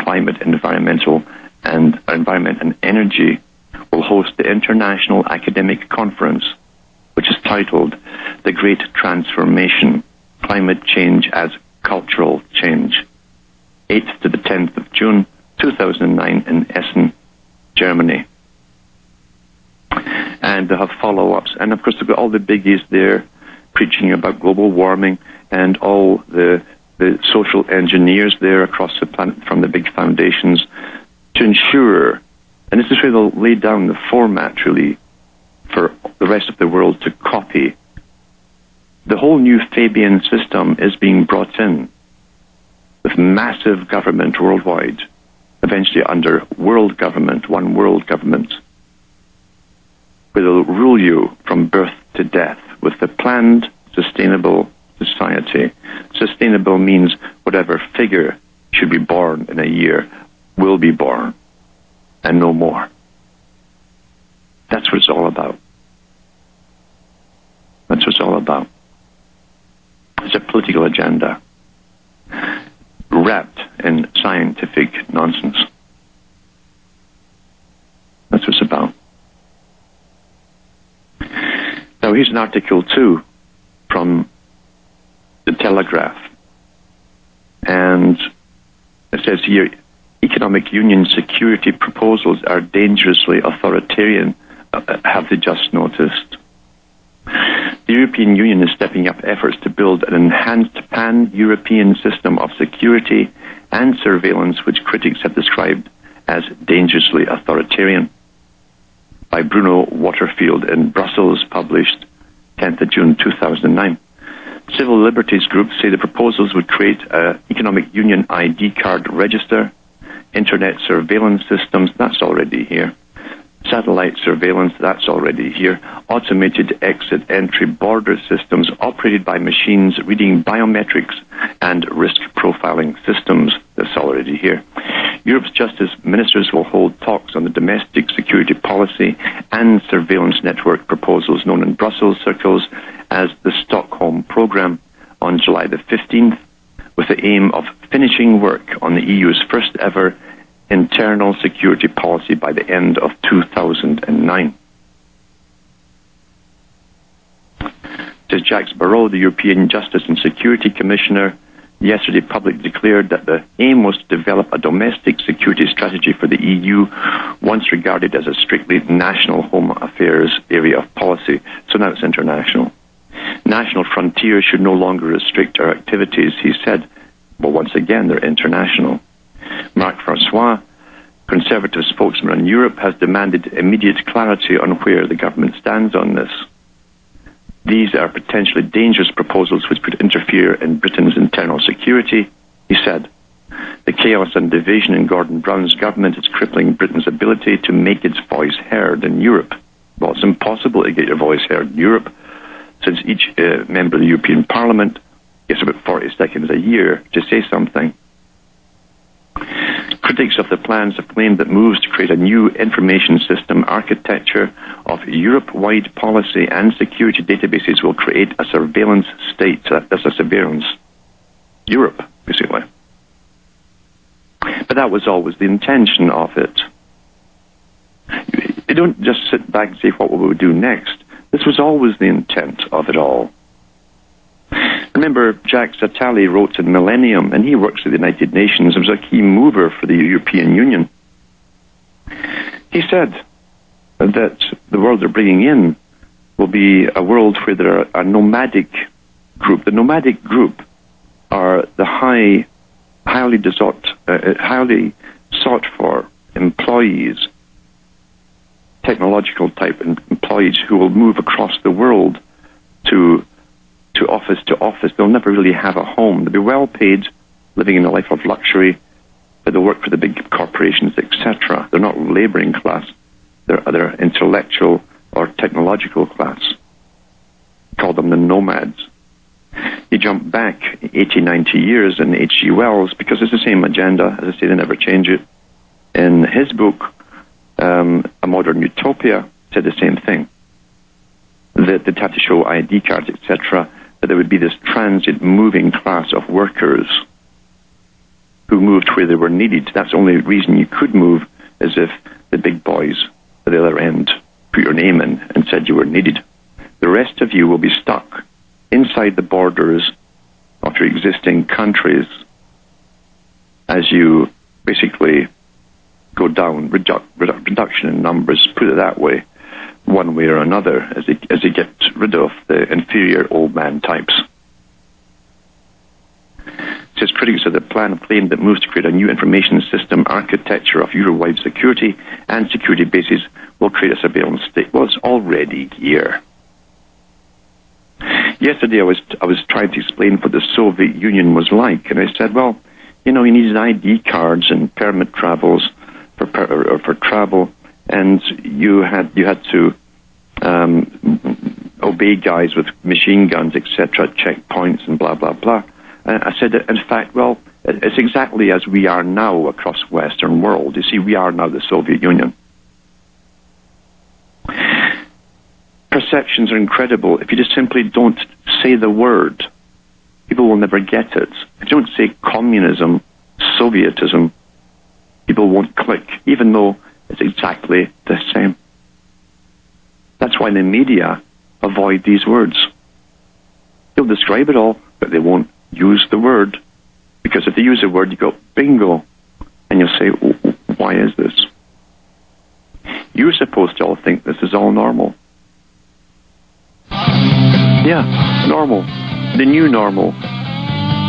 climate, environment and energy will host the International Academic Conference, which is titled The Great Transformation, Climate Change as Cultural Change, 8th to the 10th of June, 2009 in Essen, Germany. And they have follow-ups. And of course, they've got all the biggies there preaching about global warming and all the social engineers there across the planet from the big foundations to ensure, and this is where they'll lay down the format really for the rest of the world to copy. The whole new Fabian system is being brought in with massive government worldwide, eventually under world government, one world government, where they'll rule you from birth to death with the planned, sustainable society. Sustainable means whatever figure should be born in a year will be born, and no more. That's what it's all about. That's what it's all about. It's a political agenda wrapped in scientific nonsense. That's what it's about. Now here's an article too from the Telegraph, and it says here, economic union security proposals are dangerously authoritarian, have they just noticed? The European Union is stepping up efforts to build an enhanced pan-European system of security and surveillance, which critics have described as dangerously authoritarian. By Bruno Waterfield in Brussels, published 10th of June 2009. Civil liberties groups say the proposals would create an economic union ID card register, internet surveillance systems, that's already here, satellite surveillance, that's already here, automated exit entry border systems operated by machines reading biometrics, and risk profiling systems, that's already here. Europe's justice ministers will hold talks on the domestic security policy and surveillance network proposals known in Brussels circles as the Stockholm Programme on July the 15th, with the aim of finishing work on the EU's first ever internal security policy by the end of 2009. Says Jacques Barrot, the European Justice and Security Commissioner, yesterday publicly declared that the aim was to develop a domestic security strategy for the EU, once regarded as a strictly national home affairs area of policy. So now it's international. National frontiers should no longer restrict our activities, he said. Well, once again, they're international. Marc Francois, Conservative spokesman in Europe, has demanded immediate clarity on where the government stands on this. These are potentially dangerous proposals which could interfere in Britain's internal security, he said. The chaos and division in Gordon Brown's government is crippling Britain's ability to make its voice heard in Europe. Well, it's impossible to get your voice heard in Europe, since each member of the European Parliament gets about 40 seconds a year to say something. Critics of the plans have claimed that moves to create a new information system architecture of Europe-wide policy and security databases will create a surveillance state. That's a surveillance Europe, basically. But that was always the intention of it. You don't just sit back and say, what will we do next? This was always the intent of it all. Remember, Jacques Attali wrote in Millennium, and he works at the United Nations, and was a key mover for the European Union. He said that the world they're bringing in will be a world where there are a nomadic group. The nomadic group are the highly sought for employees, technological type employees who will move across the world to office. They'll never really have a home. They'll be well paid, living in a life of luxury, but they'll work for the big corporations, etc. They're not laboring class. They're intellectual or technological class. Call them the nomads. You jump back 80, 90 years in H.G. Wells, because it's the same agenda. As I say, they never change it. In his book, A Modern Utopia, said the same thing. That they'd have to show ID cards, etc., but there would be this transit moving class of workers who moved where they were needed. That's the only reason you could move, is if the big boys at the other end put your name in and said you were needed. The rest of you will be stuck inside the borders of your existing countries as you basically go down, reduction in numbers, put it that way, one way or another, as they get rid of the inferior old man types. It says critics of the plan claim that moves to create a new information system architecture of Euro-wide security and security bases will create a surveillance state. Well, it's already here. Yesterday I was trying to explain what the Soviet Union was like, and I said, well, you needed ID cards and permit travels for travel, and you had to obey guys with machine guns, etc., checkpoints and blah blah blah. I said, in fact, well, it's exactly as we are now across Western world. You see, we are now the Soviet Union. Perceptions are incredible. If you just simply don't say the word, people will never get it. If you don't say communism, Sovietism, people won't click, even though it's exactly the same. That's why the media avoid these words. They'll describe it all, but they won't use the word. Because if they use the word, you go, bingo, and you'll say, why is this? You're supposed to all think this is all normal. Yeah, normal. The new normal.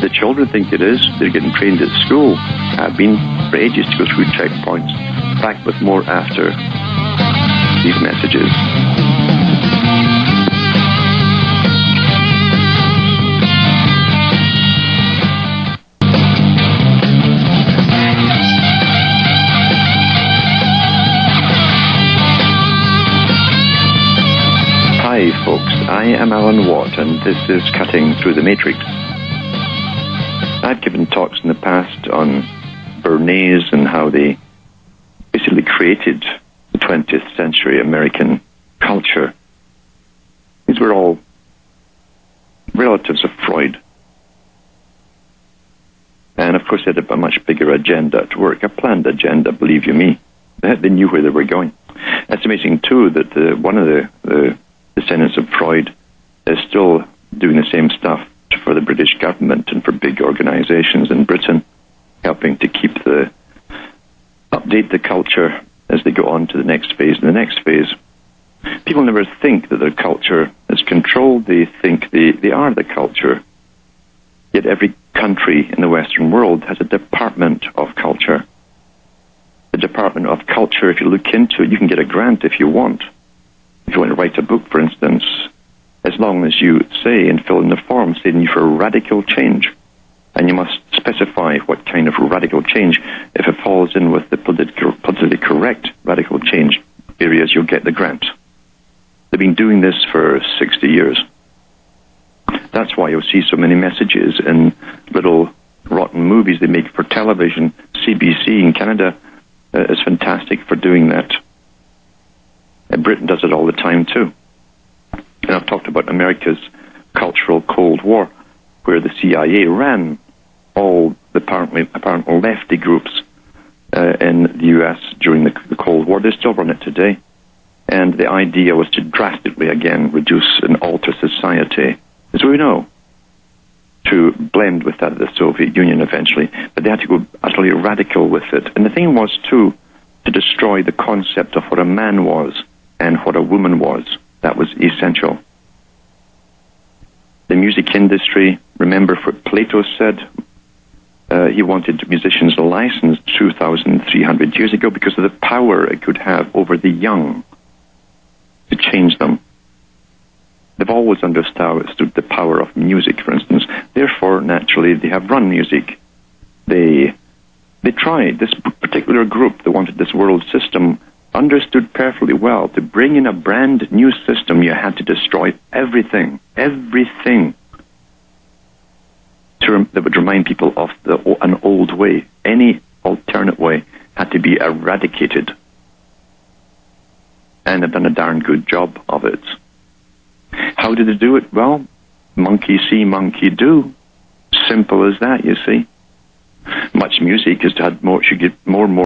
The children think it is. They're getting trained at school. I've been for ages to go through checkpoints. Back with more after these messages. Hi folks, I am Alan Watt and this is Cutting Through the Matrix. I've given talks in the past on Bernays and how they basically created the 20th century American culture. These were all relatives of Freud. And of course they had a much bigger agenda at work, a planned agenda, believe you me. They knew where they were going. It's amazing too that one of the descendants of Freud is still doing the same stuff for the British government and for big organizations in Britain, helping to update the culture as they go on to the next phase and the next phase. People never think that their culture is controlled. They think they are the culture. Yet every country in the Western world has a department of culture. The Department of Culture, if you look into it, you can get a grant if you want. If you want to write a book, for instance, as long as you say and fill in the form saying you're for radical change. And you must specify what kind of radical change. If it falls in with the politically correct radical change areas, you'll get the grant. They've been doing this for 60 years. That's why you'll see so many messages in little rotten movies they make for television. CBC in Canada is fantastic for doing that. And Britain does it all the time too. And I've talked about America's cultural Cold War, where the CIA ran all the apparently lefty groups in the U.S. during the Cold War. They still run it today. And the idea was to drastically, again, reduce and alter society, as we know, to blend with that of the Soviet Union eventually. But they had to go utterly radical with it. And the thing was, too, to destroy the concept of what a man was and what a woman was. That was essential. The music industry, remember what Plato said? He wanted musicians licensed 2,300 years ago because of the power it could have over the young to change them. They've always understood the power of music, for instance. Therefore, naturally, they have run music. They tried. This particular group that wanted this world system understood perfectly well to bring in a brand new system, you had to destroy everything that would remind people of an old way. Any alternate way had to be eradicated. And they've done a darn good job of it. How did they do it? Well, monkey see, monkey do. Simple as that, you see. much music is to have more, should get more and more